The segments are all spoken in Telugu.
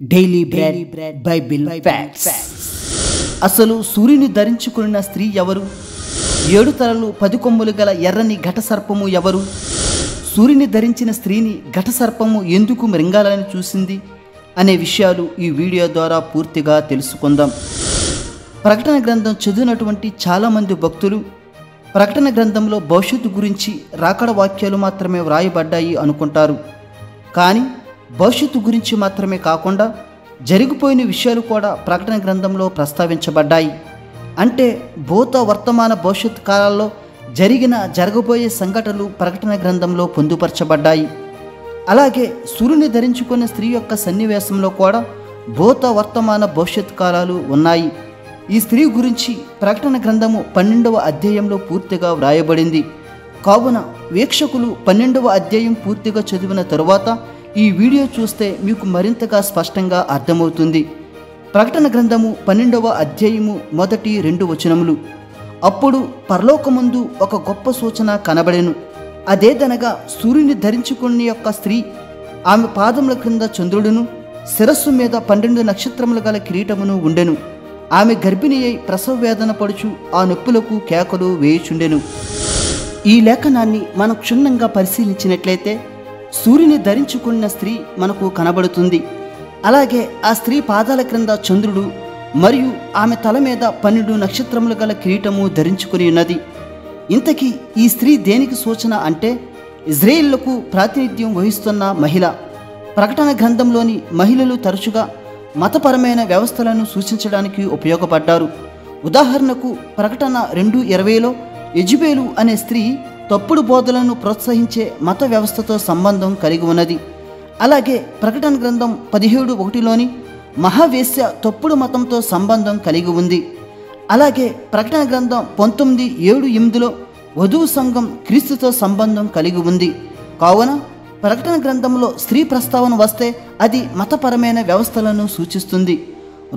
Daily bread Bible facts. అసలు సూర్యుని ధరించుకున్న స్త్రీ ఎవరు? 7 తలలు 10 కొమ్ములు గల ఎర్రని ఘటసర్పము ఎవరు? సూర్యుని ధరించిన స్త్రీని ఘటసర్పము ఎందుకు మృంగాలని చూసింది అనే విషయాలు ఈ వీడియో ద్వారా పూర్తిగా తెలుసుకుందాం. ప్రకటన గ్రంథం చదివినటువంటి చాలామంది భక్తులు ప్రకటన గ్రంథంలో భవిష్యత్తు గురించి రాకడ వాక్యాలు మాత్రమే వ్రాయబడ్డాయి అనుకుంటారు. కానీ భవిష్యత్తు గురించి మాత్రమే కాకుండా జరిగిపోయిన విషయాలు కూడా ప్రకటన గ్రంథంలో ప్రస్తావించబడ్డాయి. అంటే భూత వర్తమాన భవిష్యత్ కాలాల్లో జరగబోయే సంఘటనలు ప్రకటన గ్రంథంలో పొందుపరచబడ్డాయి. అలాగే సూర్యుని ధరించుకున్న స్త్రీ యొక్క సన్నివేశంలో కూడా భూత వర్తమాన భవిష్యత్ కాలాలు ఉన్నాయి. ఈ స్త్రీ గురించి ప్రకటన గ్రంథము 12వ అధ్యాయంలో పూర్తిగా వ్రాయబడింది. కావున వీక్షకులు 12వ అధ్యాయం పూర్తిగా చదివిన తరువాత ఈ వీడియో చూస్తే మీకు మరింతగా స్పష్టంగా అర్థమవుతుంది. ప్రకటన గ్రంథము 12వ అధ్యాయము 1-2 వచనములు. అప్పుడు పరలోకమందు ఒక గొప్ప సూచన కనబడెను. అదేదనగా సూర్యుని ధరించుకున్న యొక్క స్త్రీ, ఆమె పాదముల క్రింద చంద్రుడును, శిరస్సు మీద 12 నక్షత్రములు గల కిరీటమును ఉండెను. ఆమె గర్భిణి అయి ప్రసవ వేదన పడుచు ఆ నొప్పులకు కేకలు వేయుచుండెను. ఈ లేఖనాన్ని మనం క్షుణ్ణంగా పరిశీలించినట్లయితే సూర్యుని ధరించుకున్న స్త్రీ మనకు కనబడుతుంది. అలాగే ఆ స్త్రీ పాదాల క్రింద చంద్రుడు మరియు ఆమె తల మీద 12 నక్షత్రములు గల కిరీటము ధరించుకుని ఉన్నది. ఇంతకీ ఈ స్త్రీ దేనికి సూచన అంటే ఇజ్రాయేలుకు ప్రాతినిధ్యం వహిస్తున్న మహిళ. ప్రకటన గ్రంథంలోని మహిళలు తరచుగా మతపరమైన వ్యవస్థలను సూచించడానికి ఉపయోగపడ్డారు. ఉదాహరణకు ప్రకటన 2:20లో యెజబెలు అనే స్త్రీ తప్పుడు బోధలను ప్రోత్సహించే మత వ్యవస్థతో సంబంధం కలిగి ఉన్నది. అలాగే ప్రకటన గ్రంథం 17:1లోని మహావేశ్య తప్పుడు మతంతో సంబంధం కలిగి ఉంది. అలాగే ప్రకటన గ్రంథం 19:7-8లో వధువు సంఘం క్రీస్తుతో సంబంధం కలిగి ఉంది. కావున ప్రకటన గ్రంథంలో స్త్రీ ప్రస్తావన వస్తే అది మతపరమైన వ్యవస్థలను సూచిస్తుంది.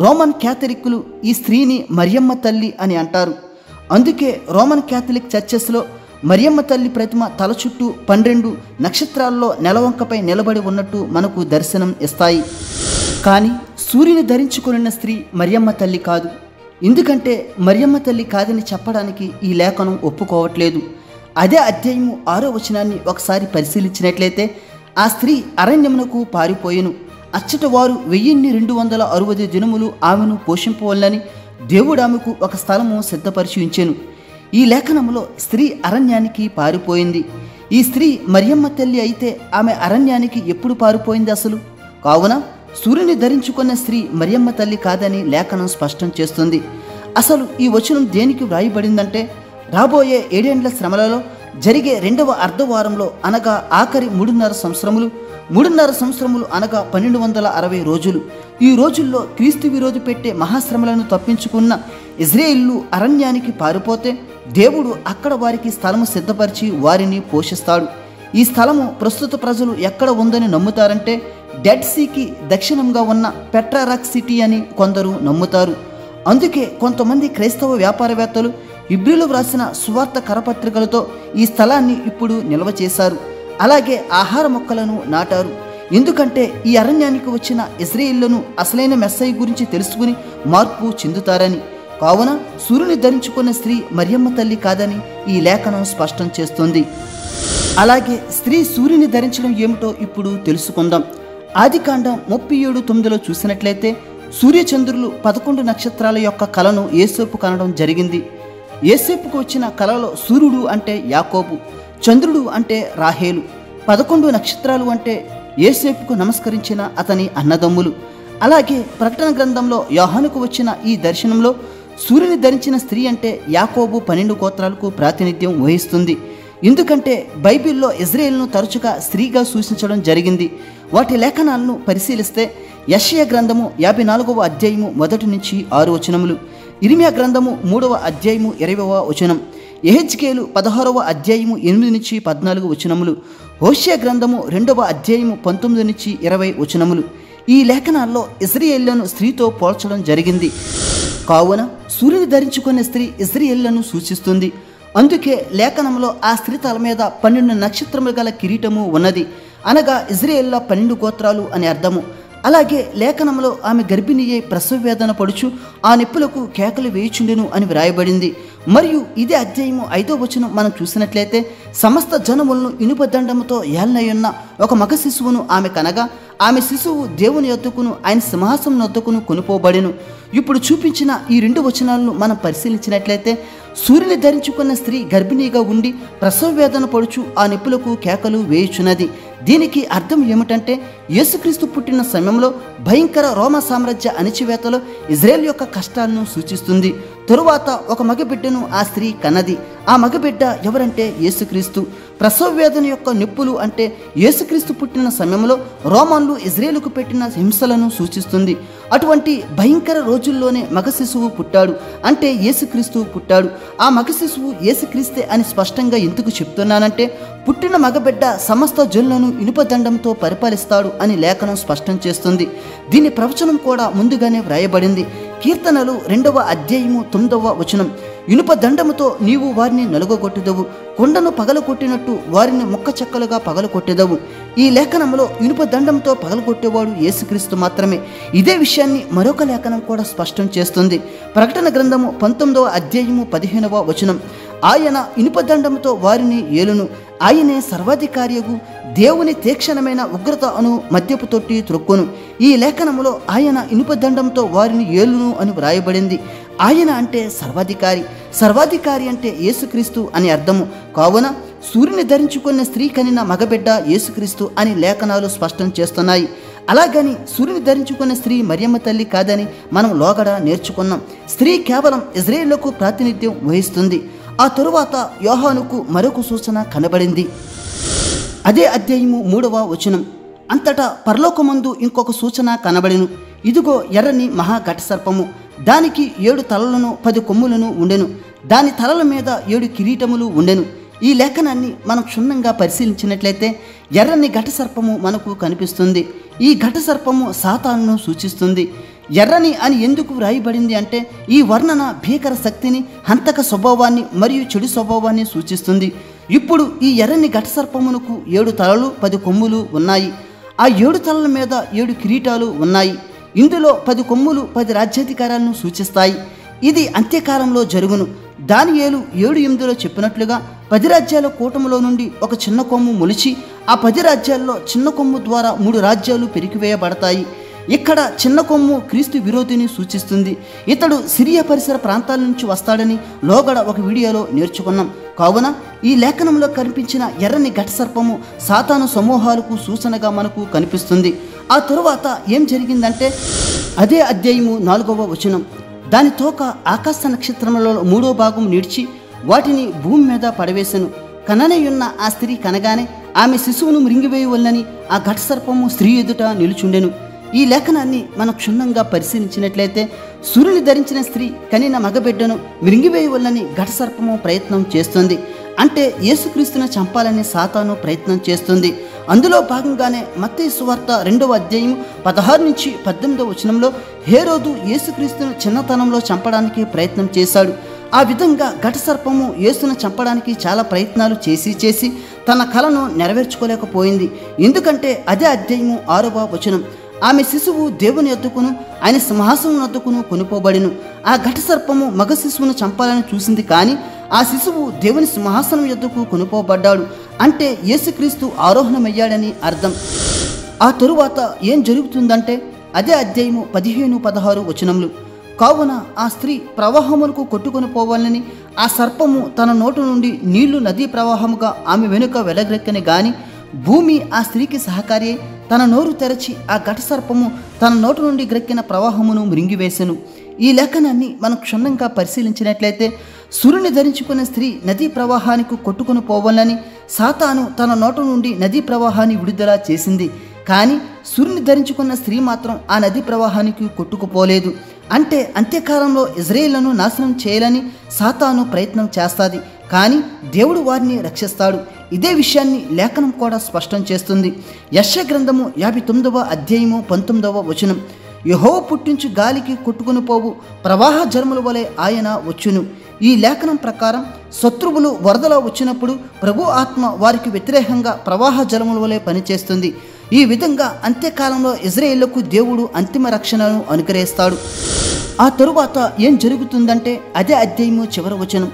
రోమన్ క్యాథలిక్కులు ఈ స్త్రీని మరియమ్మ తల్లి అని అంటారు. అందుకే రోమన్ క్యాథలిక్ చర్చెస్లో మరియమ్మ తల్లి ప్రతిమ తల చుట్టూ 12 నక్షత్రాల్లో నెలవంకపై నిలబడి ఉన్నట్టు మనకు దర్శనం ఇస్తాయి. కానీ సూర్యుని ధరించుకున్న స్త్రీ మరియమ్మ తల్లి కాదు. ఎందుకంటే మరియమ్మ తల్లి కాదని చెప్పడానికి ఈ లేఖనం ఒప్పుకోవట్లేదు. అదే అధ్యాయము 6వ వచనాన్ని ఒకసారి పరిశీలించినట్లయితే ఆ స్త్రీ అరణ్యమునకు పారిపోయెను. అచ్చట వారు 1260 దినములు ఆమెను పోషింపవల్లని దేవుడు ఆమెకు ఒక స్థలము సిద్ధపరిచి ఉంచెను. ఈ లేఖనంలో స్త్రీ అరణ్యానికి పారిపోయింది. ఈ స్త్రీ మరియమ్మ తల్లి అయితే ఆమె అరణ్యానికి ఎప్పుడు పారిపోయింది అసలు? కావున సూర్యుని ధరించుకున్న స్త్రీ మరియమ్మ తల్లి కాదని లేఖనం స్పష్టం చేస్తుంది. అసలు ఈ వచనం దేనికి వ్రాయబడిందంటే రాబోయే 7 ఏండ్ల శ్రమలలో జరిగే 2వ అర్ధవారంలో అనగా ఆఖరి 3.5 సంవత్సరములు అనగా 1260 రోజులు. ఈ రోజుల్లో క్రీస్తు విరోధి పెట్టే మహాశ్రమలను తప్పించుకున్న ఇజ్రాయేలు అరణ్యానికి పారిపోతే దేవుడు అక్కడ వారికి స్థలము సిద్ధపరిచి వారిని పోషిస్తాడు. ఈ స్థలము ప్రస్తుత ప్రజలు ఎక్కడ ఉందని నమ్ముతారంటే డెడ్ సీకి దక్షిణంగా ఉన్న పెట్రారాక్ సిటీ అని కొందరు నమ్ముతారు. అందుకే కొంతమంది క్రైస్తవ వ్యాపారవేత్తలు ఇబ్రిలో వ్రాసిన సువార్త కరపత్రికలతో ఈ స్థలాన్ని ఇప్పుడు నిల్వ చేశారు. అలాగే ఆహార మొక్కలను నాటారు. ఎందుకంటే ఈ అరణ్యానికి వచ్చిన ఇజ్రాయేలును అసలైన మెస్సయ్య గురించి తెలుసుకుని మార్పు చెందుతారని. కావున సూర్యుని ధరించుకున్న స్త్రీ మరియమ్మ తల్లి కాదని ఈ లేఖనం స్పష్టం చేస్తుంది. అలాగే స్త్రీ సూర్యుని ధరించడం ఏమిటో ఇప్పుడు తెలుసుకుందాం. ఆదికాండం 37:9లో చూసినట్లయితే సూర్యచంద్రులు 11 నక్షత్రాల యొక్క కలను యోసేపు కనడం జరిగింది. యోసేపుకు వచ్చిన కలలో సూర్యుడు అంటే యాకోబు, చంద్రుడు అంటే రాహేలు, 11 నక్షత్రాలు అంటే యోసేపుకు నమస్కరించిన అతని అన్నదమ్ములు. అలాగే ప్రకటన గ్రంథంలో యోహానుకు వచ్చిన ఈ దర్శనంలో సూర్యుని ధరించిన స్త్రీ అంటే యాకోబు 12 గోత్రాలకు ప్రాతినిధ్యం వహిస్తుంది. ఎందుకంటే బైబిల్లో ఇజ్రాయేలును తరచుగా స్త్రీగా సూచించడం జరిగింది. వాటి లేఖనాలను పరిశీలిస్తే యెషయా గ్రంథము 54వ అధ్యాయము 1-6 వచనములు, ఇర్మియా గ్రంథము 3వ అధ్యాయము 20వ వచనం, యెహెజ్కేలు 16వ అధ్యాయము 8-14 వచనములు, హోషేయ గ్రంథము 2వ అధ్యాయము 19-20 వచనములు. ఈ లేఖనాల్లో ఇజ్రాయేలును స్త్రీతో పోల్చడం జరిగింది. కావున సూర్యుని ధరించుకునే స్త్రీ ఇజ్రాయేలును సూచిస్తుంది. అందుకే లేఖనంలో ఆ స్త్రీ తల మీద 12 నక్షత్రములు గల కిరీటము ఉన్నది. అనగా ఇజ్రాయేల్లో 12 గోత్రాలు అని అర్థము. అలాగే లేఖనంలో ఆమె గర్భిణియే ప్రసవ వేదన పడుచు ఆ నొప్పులకు కేకలు వేయుచుండెను అని వ్రాయబడింది. మరియు ఇదే అధ్యాయము 5వ వచనం మనం చూసినట్లయితే సమస్త జనములను ఇనుప దండముతో ఏలనయున్న ఒక మగ శిశువును ఆమె కనగా ఆమె శిశువు దేవుని యొద్దకును ఆయన సింహాసనం వద్దకును కొనుపోబడెను. ఇప్పుడు చూపించిన ఈ 2 వచనాలను మనం పరిశీలించినట్లయితే సూర్యుని ధరించుకున్న స్త్రీ గర్భిణీగా ఉండి ప్రసవ వేదన పడుచు ఆ నొప్పులకు కేకలు వేయుచున్నది. దీనికి అర్థం ఏమిటంటే యేసుక్రీస్తు పుట్టిన సమయంలో భయంకర రోమ సామ్రాజ్య అణిచివేతలో ఇజ్రాయెల్ యొక్క కష్టాలను సూచిస్తుంది. తరువాత ఒక మగబిడ్డను ఆ స్త్రీ కన్నది. ఆ మగబిడ్డ ఎవరంటే యేసుక్రీస్తు. ప్రసవ వేదన యొక్క నొప్పులు అంటే యేసుక్రీస్తు పుట్టిన సమయంలో రోమన్లు ఇజ్రాయేలుకు పెట్టిన హింసలను సూచిస్తుంది. అటువంటి భయంకర రోజుల్లోనే మగ శిశువు పుట్టాడు అంటే యేసుక్రీస్తు పుట్టాడు. ఆ మగ శిశువు యేసుక్రీస్తే అని స్పష్టంగా ఎందుకు చెప్తున్నానంటే పుట్టిన మగబిడ్డ సమస్త జనులను ఇనుప దండంతో పరిపాలిస్తాడు అని లేఖనం స్పష్టం చేస్తుంది. దీని ప్రవచనం కూడా ముందుగానే వ్రాయబడింది. కీర్తనలు 2వ అధ్యాయము 9వ వచనం, ఇనుప దండముతో నీవు వారిని నలుగొట్టెదవు, కొండను పగలగొట్టినట్టు వారిని ముక్క చెక్కలుగా పగలగొట్టెదవు. ఈ లేఖనంలో ఇనుప దండంతో పగలగొట్టేవాడు యేసుక్రీస్తు మాత్రమే. ఇదే విషయాన్ని మరొక లేఖనం కూడా స్పష్టం చేస్తుంది. ప్రకటన గ్రంథము 19వ అధ్యాయము 15వ వచనం, ఆయన ఇనుప దండముతో వారిని ఏలును, ఆయనే సర్వాధికారియగు దేవుని తీక్షణమైన ఉగ్రత అను మద్యపు తొట్టి త్రొక్కును. ఈ లేఖనములో ఆయన ఇనుప దండంతో వారిని ఏలును అని వ్రాయబడింది. ఆయన అంటే సర్వాధికారి, సర్వాధికారి అంటే యేసుక్రీస్తు అని అర్థము. కావున సూర్యుని ధరించుకున్న స్త్రీ కనిన మగబిడ్డ యేసుక్రీస్తు అని లేఖనాలు స్పష్టం చేస్తున్నాయి. అలాగని సూర్యుని ధరించుకున్న స్త్రీ మరియమ్మ తల్లి కాదని మనం లోగడ నేర్చుకున్నాం. స్త్రీ కేవలం ఇజ్రాయేలుకు ప్రాతినిధ్యం వహిస్తుంది. ఆ తరువాత యోహానుకు మరొక సూచన కనబడింది. అదే అధ్యాయము 3వ వచనం, అంతటా పరలోకమందు ఇంకొక సూచన కనబడెను. ఇదిగో ఎర్రని మహాఘట సర్పము, దానికి 7 తలలను 10 కొమ్ములను ఉండెను, దాని తలల మీద 7 కిరీటములు ఉండెను. ఈ లేఖనాన్ని మనం క్షుణ్ణంగా పరిశీలించినట్లయితే ఎర్రని ఘట సర్పము మనకు కనిపిస్తుంది. ఈ ఘట సర్పము సాతానును సూచిస్తుంది. ఎర్రని అని ఎందుకు వ్రాయబడింది అంటే ఈ వర్ణన భీకర శక్తిని, హంతక స్వభావాన్ని మరియు చెడు స్వభావాన్ని సూచిస్తుంది. ఇప్పుడు ఈ ఎర్రని ఘట సర్పమునకు 7 తలలు 10 కొమ్ములు ఉన్నాయి. ఆ 7 తలల మీద 7 కిరీటాలు ఉన్నాయి. ఇందులో 10 కొమ్ములు 10 రాజ్యాధికారాలను సూచిస్తాయి. ఇది అంత్యకాలంలో జరుగును. దానియేలు 7:8లో చెప్పినట్లుగా 10 రాజ్యాల కూటములో నుండి ఒక చిన్న కొమ్ము మొలిచి ఆ 10 రాజ్యాల్లో చిన్న కొమ్ము ద్వారా 3 రాజ్యాలు పెరికివేయబడతాయి. ఇక్కడ చిన్న కొమ్ము క్రీస్తు విరోధిని సూచిస్తుంది. ఇతడు సిరియా పరిసర ప్రాంతాల నుంచి వస్తాడని లోగడ ఒక వీడియోలో నేర్చుకున్నాం. కావున ఈ లేఖనంలో కనిపించిన ఎర్రని ఘట సర్పము సాతాను సమూహాలకు సూచనగా మనకు కనిపిస్తుంది. ఆ తరువాత ఏం జరిగిందంటే అదే అధ్యాయము 4వ వచనం, దాని తోక ఆకాశ నక్షత్రములలో 3వ భాగం నిడిచి వాటిని భూమి మీద పడవేశను. కననయున్న ఆ స్త్రీ కనగానే ఆమె శిశువును మృంగివేయవల్లని ఆ ఘట సర్పము స్త్రీ ఎదుట నిలుచుండెను. ఈ లేఖనాన్ని మనం క్షుణ్ణంగా పరిశీలించినట్లయితే సూర్యుని ధరించిన స్త్రీ కనిన మగబిడ్డను మృంగివేయవల్లని ఘట సర్పము ప్రయత్నం చేస్తుంది. అంటే యేసుక్రీస్తును చంపాలని సాతాను ప్రయత్నం చేస్తుంది. అందులో భాగంగానే మత్తయి సువార్త 2వ అధ్యాయం 16 నుంచి 18వ వచనంలో హేరోదు యేసుక్రీస్తును చిన్నతనంలో చంపడానికి ప్రయత్నం చేశాడు. ఆ విధంగా ఘట సర్పము యేసును చంపడానికి చాలా ప్రయత్నాలు చేసి తన కలను నెరవేర్చుకోలేకపోయింది. ఎందుకంటే అదే అధ్యాయము 6వ వచనం, ఆమె శిశువు దేవుని యొద్దకును ఆయన సింహాసనం వద్దకును కొనుపోబడిను. ఆ ఘట సర్పము మగ శిశువును చంపాలని చూసింది, కానీ ఆ శిశువు దేవుని సింహాసనం యొద్దకు కొనుపోబడ్డాడు. అంటే యేసుక్రీస్తు ఆరోహణమయ్యాడని అర్థం. ఆ తరువాత ఏం జరుగుతుందంటే అదే అధ్యాయము 15-16 వచనములు, కావున ఆ స్త్రీ ప్రవాహములకు కొట్టుకొని పోవాలని ఆ సర్పము తన నోటు నుండి నీళ్లు నదీ ప్రవాహముగా ఆమె వెనుక వెలగ్రెక్కని గాని భూమి ఆ స్త్రీకి సహకారి తన నోరు తెరచి ఆ ఘట సర్పము తన నోటు నుండి గ్రెక్కిన ప్రవాహమును మృంగివేసెను. ఈ లేఖనాన్ని మనం క్షుణ్ణంగా పరిశీలించినట్లయితే సూర్యుని ధరించుకున్న స్త్రీ నదీ ప్రవాహానికి కొట్టుకుని పోవాలని సాతాను తన నోటు నుండి నదీ ప్రవాహాన్ని విడుదల చేసింది. కానీ సూర్యుని ధరించుకున్న స్త్రీ మాత్రం ఆ నదీ ప్రవాహానికి కొట్టుకుపోలేదు. అంటే అంత్యకాలంలో ఇజ్రాయేలును నాశనం చేయాలని సాతాను ప్రయత్నం చేస్తాది, కానీ దేవుడు వారిని రక్షిస్తాడు. ఇదే విషయాన్ని లేఖనం కూడా స్పష్టం చేస్తుంది. యెషయా గ్రంథము 59వ అధ్యాయము 19వ వచనం, యెహోవా పుట్టించు గాలికి కొట్టుకుని పోవు ప్రవాహ జర్ముల వలె ఆయన వచ్చును. ఈ లేఖనం ప్రకారం శత్రువులు వరదలో వచ్చినప్పుడు ప్రభు ఆత్మ వారికి వ్యతిరేకంగా ప్రవాహ జలముల వలె పనిచేస్తుంది. ఈ విధంగా అంత్యకాలంలో ఇజ్రాయేలుకు దేవుడు అంతిమ రక్షణను అనుగ్రహిస్తాడు. ఆ తరువాత ఏం జరుగుతుందంటే అదే అధ్యాయము చివరి వచనం.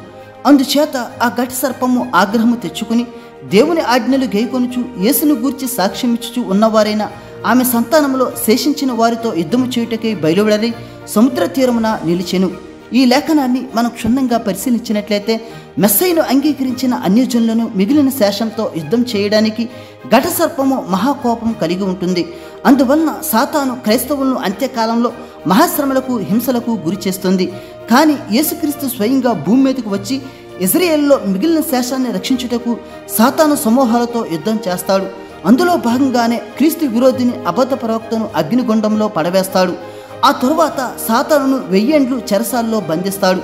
అందుచేత ఆ ఘట సర్పము ఆగ్రహము తెచ్చుకుని దేవుని ఆజ్ఞలు గైకొనుచు యేసును గూర్చి సాక్ష్యమిచ్చుచు ఉన్నవారైన ఆమె సంతానంలో శేషించిన వారితో యుద్ధము చేయుటకై బయలువెడలి సముద్ర తీరమున నిలిచెను. ఈ లేఖనాన్ని మనం క్షుణ్ణంగా పరిశీలించినట్లయితే మెస్సయ్యను అంగీకరించిన అన్యజనులను మిగిలిన శేషంతో యుద్ధం చేయడానికి ఘట సర్పము మహాకోపం కలిగి ఉంటుంది. అందువలన సాతాను క్రైస్తవులను అంత్యకాలంలో మహాశ్రమలకు హింసలకు గురి చేస్తుంది. కానీ యేసుక్రీస్తు స్వయంగా భూమి మీదకు వచ్చి ఇజ్రాయేలులో మిగిలిన శేషాన్ని రక్షించుటకు సాతాను సమూహాలతో యుద్ధం చేస్తాడు. అందులో భాగంగానే క్రీస్తు విరోధిని అబద్ధ ప్రవక్తను అగ్నిగుండంలో పడవేస్తాడు. ఆ తరువాత సాతానును 1000 ఏండ్లు చెరసాల్లో బంధిస్తాడు.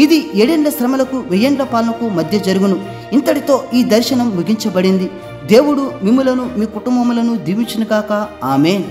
ఇది 7 ఏండ్ల శ్రమలకు 1000 ఏండ్ల పాలనకు మధ్య జరుగును. ఇంతటితో ఈ దర్శనం ముగించబడింది. దేవుడు మిమ్ములను మీ కుటుంబములను దీవించును గాక. ఆమేన్.